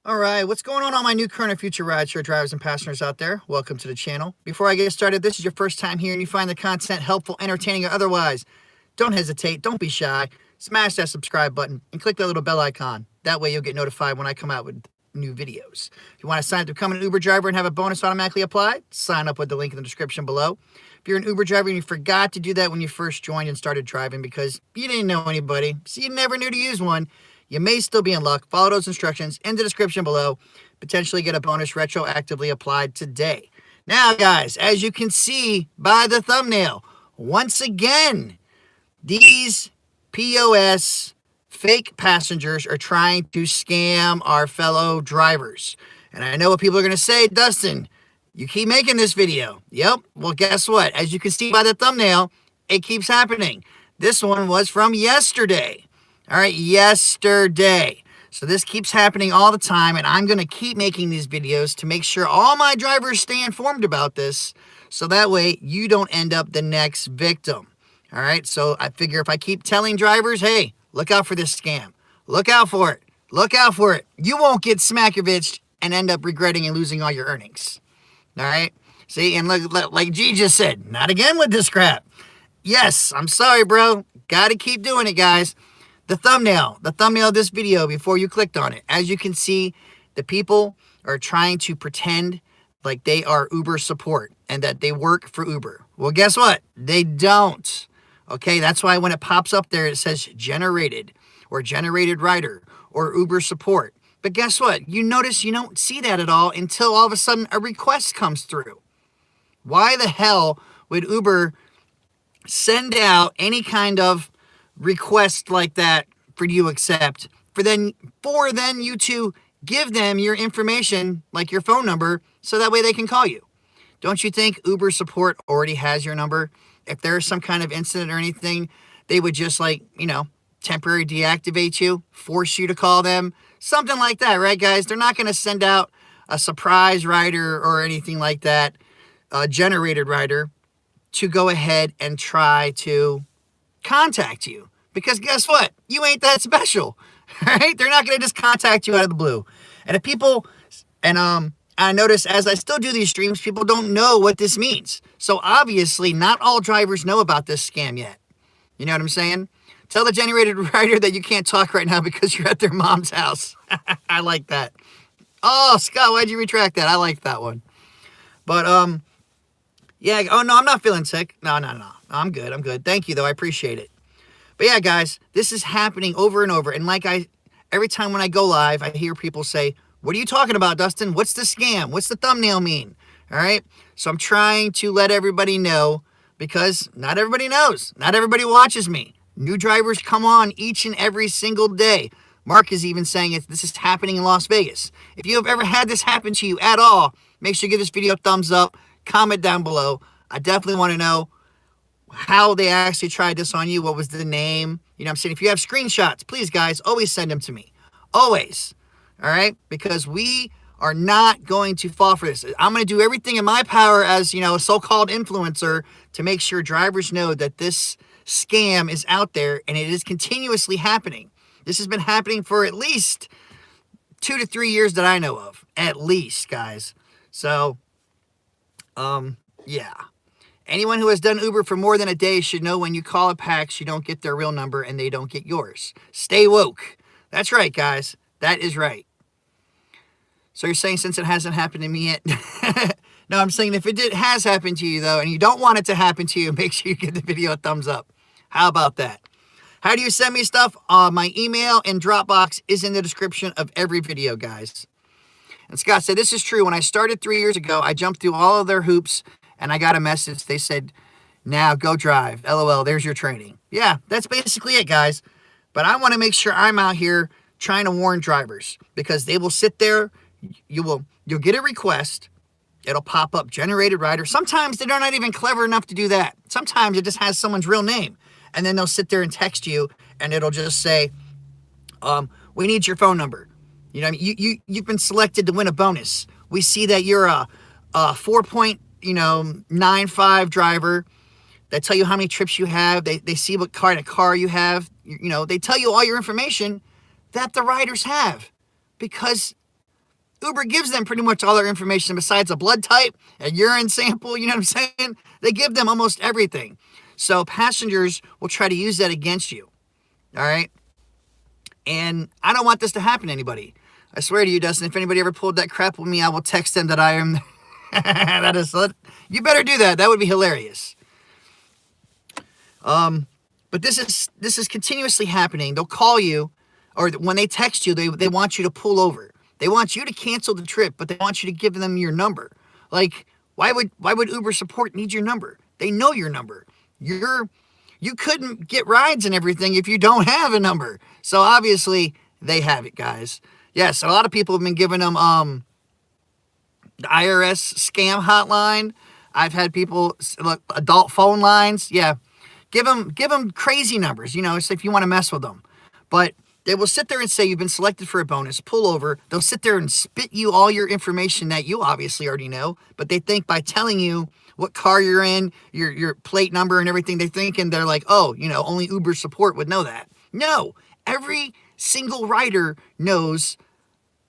All right, what's going on all my new current and future rideshare drivers and passengers out there? Welcome to the channel. Before I get started, this is your first time here and you find the content helpful, entertaining, or otherwise, don't hesitate, don't be shy. Smash that subscribe button and click that little bell icon. That way you'll get notified when I come out with new videos. If you want to sign up to become an Uber driver and have a bonus automatically applied, sign up with the link in the description below. If you're an Uber driver and you forgot to do that when you first joined and started driving because you didn't know anybody, so you never knew to use one, you may still be in luck. Follow those instructions in the description below. Potentially get a bonus retroactively applied today. Now, guys, as you can see by the thumbnail, once again, these POS fake passengers are trying to scam our fellow drivers. And I know what people are going to say, Dustin, you keep making this video. Yep. Well, guess what? As you can see by the thumbnail, it keeps happening. This one was from yesterday. All right, yesterday. So this keeps happening all the time, and I'm going to keep making these videos to make sure all my drivers stay informed about this, so that way you don't end up the next victim. All right, so I figure if I keep telling drivers, hey, look out for this scam. Look out for it. Look out for it. You won't get smackoviched and end up regretting and losing all your earnings. All right? See, and look, like G just said, not again with this crap. Yes, I'm sorry, bro. Got to keep doing it, guys. The thumbnail of this video before you clicked on it. As you can see, the people are trying to pretend like they are Uber support and that they work for Uber. Well, guess what? They don't. Okay, that's why when it pops up there, it says generated or generated rider or Uber support. But guess what? You notice you don't see that at all until all of a sudden a request comes through. Why the hell would Uber send out any kind of request like that for you to accept, for then you to give them your information, like your phone number, so that way they can call you? Don't you think Uber support already has your number? If there's some kind of incident or anything, they would just temporarily deactivate you, force you to call them, something like that, right, guys? They're not going to send out a surprise rider or anything like that, a generated rider, to go ahead and try to contact you, because guess what? You ain't that special. Right? They're not going to just contact you out of the blue. And if people, and I notice as I still do these streams, people don't know what this means. So obviously not all drivers know about this scam yet. You know what I'm saying? Tell the generated rider that you can't talk right now because you're at their mom's house. I like that. Oh, Scott, why'd you retract that? I like that one. But yeah. Oh no, I'm not feeling sick. No. I'm good. Thank you, though. I appreciate it. But yeah, guys, this is happening over and over. And every time when I go live, I hear people say, what are you talking about, Dustin? What's the scam? What's the thumbnail mean? All right. So I'm trying to let everybody know, because not everybody knows. Not everybody watches me. New drivers come on each and every single day. Mark is even saying this is happening in Las Vegas. If you have ever had this happen to you at all, make sure you give this video a thumbs up. Comment down below. I definitely want to know how they actually tried this on you. What was the name? You know what I'm saying? If you have screenshots, please, guys, always send them to me. Always. All right? Because we are not going to fall for this. I'm going to do everything in my power as, a so-called influencer to make sure drivers know that this scam is out there and it is continuously happening. This has been happening for at least 2 to 3 years that I know of. At least, guys. So, yeah. Anyone who has done Uber for more than a day should know when you call a PAX, you don't get their real number and they don't get yours. Stay woke. That's right, guys. That is right. So you're saying since it hasn't happened to me yet? No, I'm saying if it has happened to you, though, and you don't want it to happen to you, make sure you give the video a thumbs up. How about that? How do you send me stuff? My email and Dropbox is in the description of every video, guys. And Scott said, this is true. When I started 3 years ago, I jumped through all of their hoops and I got a message. They said, now go drive. LOL, there's your training. Yeah, that's basically it, guys. But I want to make sure I'm out here trying to warn drivers, because they will sit there. You'll get a request. It'll pop up generated rider. Sometimes they're not even clever enough to do that. Sometimes it just has someone's real name. And then they'll sit there and text you and it'll just say, we need your phone number. You know what I mean? You've been selected to win a bonus. We see that you're a 4.95 driver. They tell you how many trips you have. They see what kind of car you have. They tell you all your information that the riders have, because Uber gives them pretty much all their information besides a blood type, a urine sample, you know what I'm saying? They give them almost everything. So passengers will try to use that against you, all right? And I don't want this to happen to anybody. I swear to you, Dustin, if anybody ever pulled that crap with me, I will text them that I am... you better do that. That would be hilarious. But this is continuously happening. They'll call you, or when they text you, they want you to pull over. They want you to cancel the trip, but they want you to give them your number. Like, why would Uber support need your number? They know your number. You couldn't get rides and everything if you don't have a number. So obviously they have it, guys. Yes, a lot of people have been giving them the IRS scam hotline. I've had people, look, adult phone lines. Yeah, give them crazy numbers. You know, it's if you want to mess with them, but they will sit there and say you've been selected for a bonus, pull over. They'll sit there and spit you all your information that you obviously already know, but they think by telling you what car you're in, your plate number and everything, they're like, oh, you know, only Uber support would know that. No, every single rider knows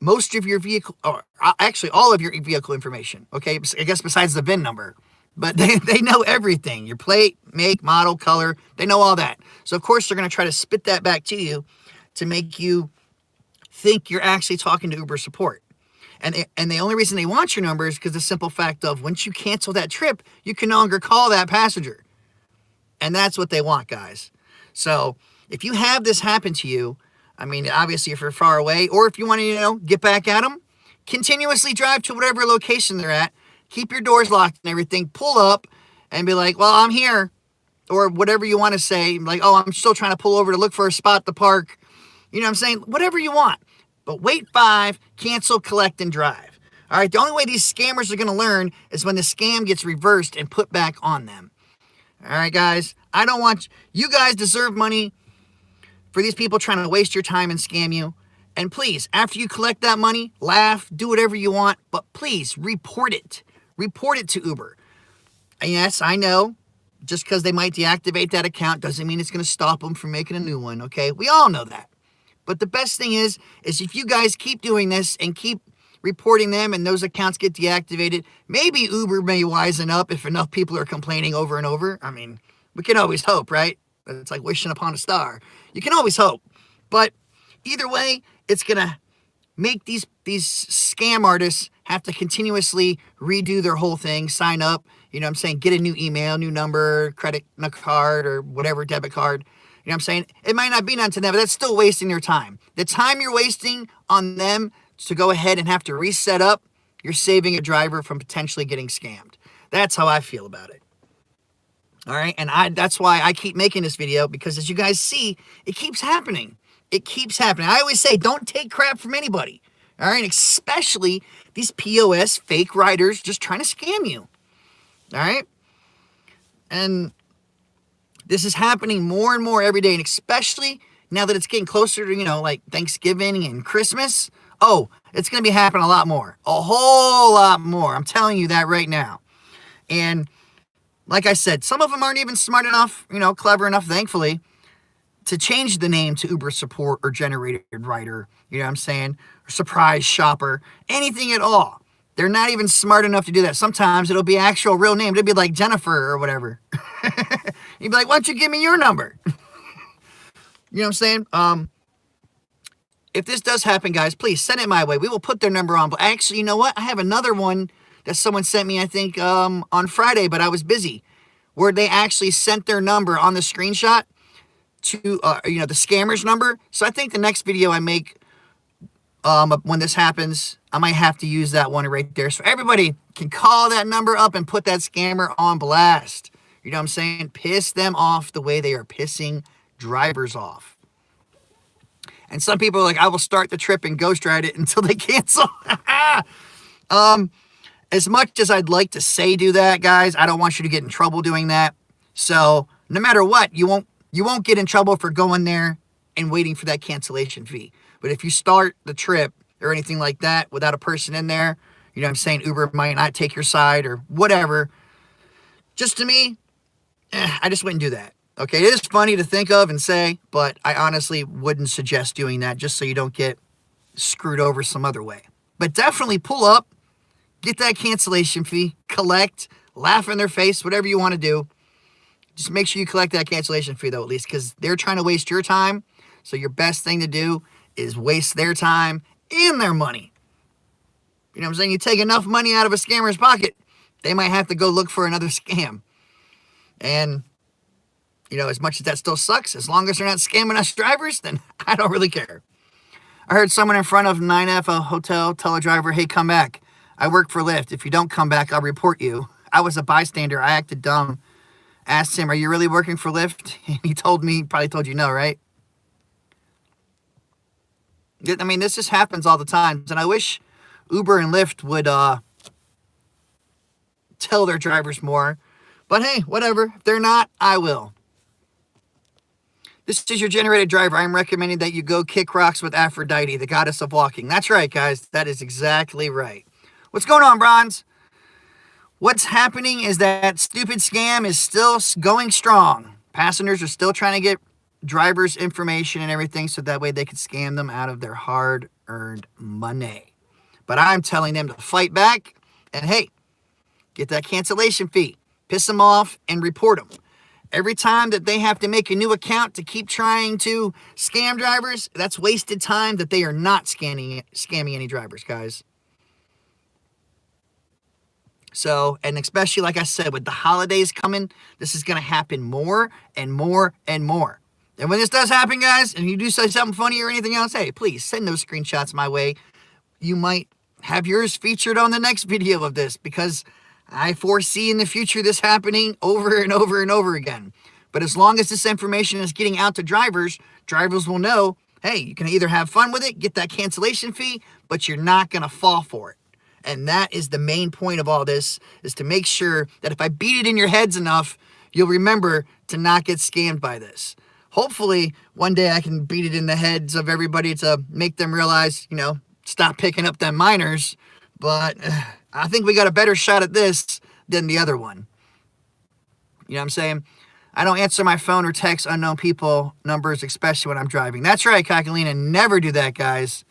most of your vehicle, or actually all of your vehicle information, okay? I guess besides the VIN number. But they know everything, your plate, make, model, color, they know all that. So, of course, they're going to try to spit that back to you to make you think you're actually talking to Uber support. And the only reason they want your number is because the simple fact of once you cancel that trip, you can no longer call that passenger. And that's what they want, guys. So if you have this happen to you, I mean, obviously if you're far away, or if you want to, you know, get back at them, continuously drive to whatever location they're at, keep your doors locked and everything, pull up and be like, well, I'm here, or whatever you want to say, like, oh, I'm still trying to pull over to look for a spot to park. You know what I'm saying? Whatever you want. But wait 5, cancel, collect, and drive. All right, the only way these scammers are going to learn is when the scam gets reversed and put back on them. All right, guys, I don't want... You guys deserve money for these people trying to waste your time and scam you. And please, after you collect that money, laugh, do whatever you want, but please report it. Report it to Uber. And yes, I know, just because they might deactivate that account doesn't mean it's going to stop them from making a new one, okay? We all know that. But the best thing is if you guys keep doing this and keep reporting them and those accounts get deactivated, maybe Uber may wisen up if enough people are complaining over and over. I mean, we can always hope, right? It's like wishing upon a star. You can always hope. But either way, it's going to make these scam artists have to continuously redo their whole thing, sign up, you know what I'm saying, get a new email, new number, credit card, or whatever, debit card. You know what I'm saying? It might not be none to them, but that's still wasting your time. The time you're wasting on them to go ahead and have to reset up, you're saving a driver from potentially getting scammed. That's how I feel about it. All right? And that's why I keep making this video, because as you guys see, it keeps happening. It keeps happening. I always say, don't take crap from anybody. All right? Especially these POS fake riders just trying to scam you. All right? And this is happening more and more every day, and especially now that it's getting closer to, you know, like Thanksgiving and Christmas. Oh, it's going to be happening a lot more. A whole lot more. I'm telling you that right now. And like I said, some of them aren't even smart enough, you know, clever enough, thankfully, to change the name to Uber Support or Generated Rider, you know what I'm saying, or Surprise Shopper, anything at all. They're not even smart enough to do that. Sometimes it'll be actual real name. It'll be like Jennifer or whatever. You'd be like, why don't you give me your number? You know what I'm saying? If this does happen, guys, please send it my way. We will put their number on. But actually, you know what? I have another one that someone sent me, I think, on Friday, but I was busy, where they actually sent their number on the screenshot to, you know, the scammer's number. So I think the next video I make, when this happens, I might have to use that one right there. So everybody can call that number up and put that scammer on blast. You know what I'm saying? Piss them off the way they are pissing drivers off. And some people are like, I will start the trip and ghost ride it until they cancel. As much as I'd like to say do that, guys, I don't want you to get in trouble doing that. So no matter what, you won't get in trouble for going there and waiting for that cancellation fee. But if you start the trip or anything like that without a person in there, you know what I'm saying, Uber might not take your side or whatever. Just to me, I just wouldn't do that. Okay, it is funny to think of and say, but I honestly wouldn't suggest doing that just so you don't get screwed over some other way. But definitely pull up, get that cancellation fee, collect, laugh in their face, whatever you want to do. Just make sure you collect that cancellation fee, though, at least, because they're trying to waste your time. So your best thing to do is waste their time and their money. You know what I'm saying? You take enough money out of a scammer's pocket, they might have to go look for another scam. And, you know, as much as that still sucks, as long as they're not scamming us drivers, then I don't really care. I heard someone in front of 9F, a hotel, tell a driver, hey, come back. I work for Lyft. If you don't come back, I'll report you. I was a bystander. I acted dumb. Asked him, are you really working for Lyft? And he told me, probably told you no, right? I mean, this just happens all the time. And I wish Uber and Lyft would tell their drivers more. But hey, whatever. If they're not, I will. This is your generated driver. I'm recommending that you go kick rocks with Aphrodite, the goddess of walking. That's right, guys. That is exactly right. What's going on, Bronze? What's happening is that stupid scam is still going strong. Passengers are still trying to get drivers' information and everything so that way they can scam them out of their hard-earned money. But I'm telling them to fight back and, hey, get that cancellation fee. Piss them off and report them. Every time that they have to make a new account to keep trying to scam drivers, that's wasted time that they are not scamming any drivers, guys. So, and especially, like I said, with the holidays coming, this is going to happen more and more and more. And when this does happen, guys, and you do say something funny or anything else, hey, please send those screenshots my way. You might have yours featured on the next video of this because I foresee in the future this happening over and over and over again. But as long as this information is getting out to drivers, drivers will know, hey, you can either have fun with it, get that cancellation fee, but you're not going to fall for it. And that is the main point of all this, is to make sure that if I beat it in your heads enough, you'll remember to not get scammed by this. Hopefully, one day I can beat it in the heads of everybody to make them realize, you know, stop picking up them minors. But I think we got a better shot at this than the other one. You know what I'm saying? I don't answer my phone or text unknown people numbers, especially when I'm driving. That's right, Kakalina. Never do that, guys.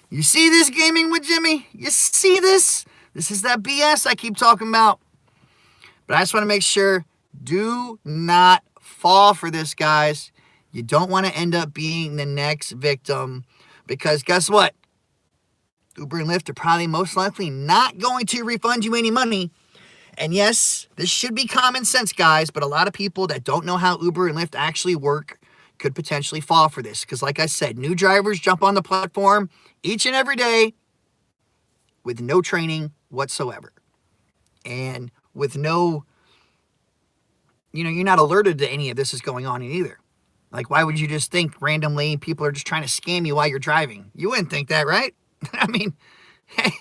You see this gaming with Jimmy? You see this? This is that BS I keep talking about. But I just want to make sure, do not fall for this, guys. You don't want to end up being the next victim. Because guess what? Uber and Lyft are probably most likely not going to refund you any money. And yes, this should be common sense, guys, but a lot of people that don't know how Uber and Lyft actually work could potentially fall for this. Because like I said, new drivers jump on the platform each and every day with no training whatsoever. And with no, you know, you're not alerted to any of this is going on either. Like, why would you just think randomly people are just trying to scam you while you're driving? You wouldn't think that, right? I mean, hey,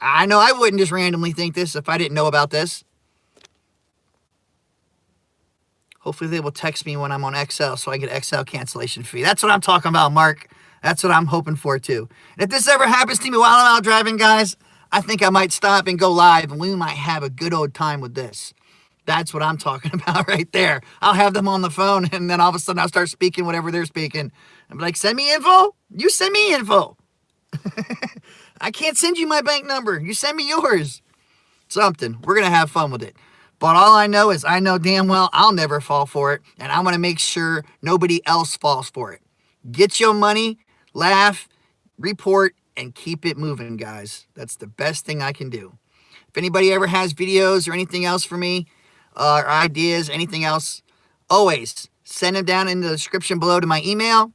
I know I wouldn't just randomly think this if I didn't know about this. Hopefully they will text me when I'm on XL so I get XL cancellation fee. That's what I'm talking about, Mark. That's what I'm hoping for, too. And if this ever happens to me while I'm out driving, guys, I think I might stop and go live, and we might have a good old time with this. That's what I'm talking about right there. I'll have them on the phone, and then all of a sudden I'll start speaking whatever they're speaking. I'm like, send me info? You send me info. I can't send you my bank number. You send me yours. Something. We're going to have fun with it. But all I know is I know damn well I'll never fall for it, and I'm going to make sure nobody else falls for it. Get your money, laugh, report, and keep it moving, guys. That's the best thing I can do. If anybody ever has videos or anything else for me, or ideas, anything else, always send them down in the description below to my email,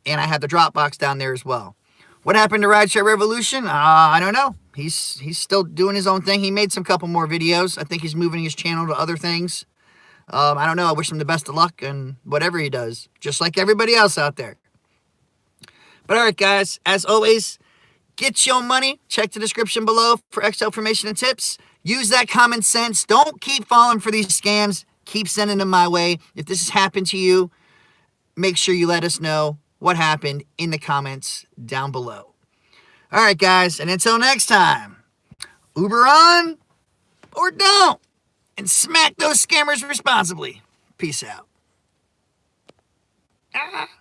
and I have the Dropbox down there as well. What happened to Rideshare Revolution? I don't know. He's still doing his own thing. He made some couple more videos. I think he's moving his channel to other things. I don't know. I wish him the best of luck and whatever he does, just like everybody else out there. But all right, guys, as always, get your money. Check the description below for extra information and tips. Use that common sense. Don't keep falling for these scams. Keep sending them my way. If this has happened to you, make sure you let us know what happened in the comments down below. All right, guys, and until next time, Uber on or don't, and smack those scammers responsibly. Peace out.